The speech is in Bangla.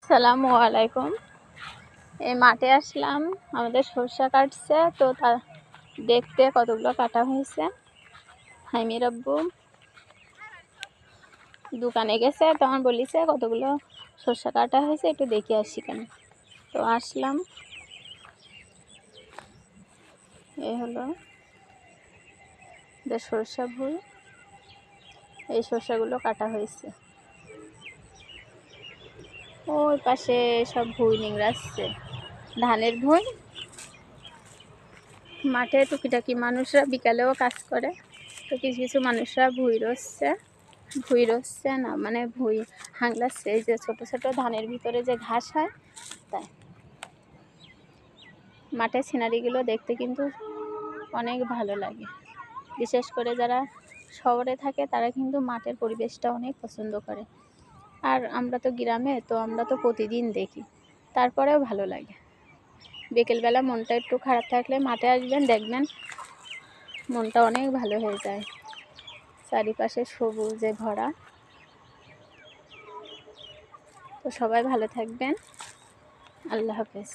আসসালামু আলাইকুম। এই মাঠে আসলাম, আমাদের সরষা কাটছে তো তা দেখতে কতগুলো কাটা হয়েছে। হাইমির আব্বু দোকানে গেছে, তখন বলিছে কতগুলো সরষা কাটা হয়েছে, একটু দেখে আসি কেন। তো আসলাম। এই হলো যে সরষা ভুঁই, এই সরষাগুলো কাটা হয়েছে। ওই পাশে সব ভুঁই নিংড়াচ্ছে, ধানের ভুঁই। মাঠে টুকিটাকি মানুষরা বিকালেও কাজ করে, তো কিছু কিছু মানুষরা ভুঁই রচ্ছে না, মানে ভুঁই হাংলাচ্ছে। এই যে ছোট ছোট ধানের ভিতরে যে ঘাস হয়, তাই মাঠের সিনারিগুলো দেখতে কিন্তু অনেক ভালো লাগে। বিশেষ করে যারা শহরে থাকে তারা কিন্তু মাঠের পরিবেশটা অনেক পছন্দ করে। আর আমরা তো গ্রামে, তো আমরা তো প্রতিদিন দেখি, তারপরেও ভালো লাগে। বিকেলবেলা মনটা একটু খারাপ থাকলে মাঠে আসবেন, দেখবেন মনটা অনেক ভালো হয়ে যায়। চারিপাশে সবুজে ভরা। তো সবাই ভালো থাকবেন। আল্লাহ হাফেজ।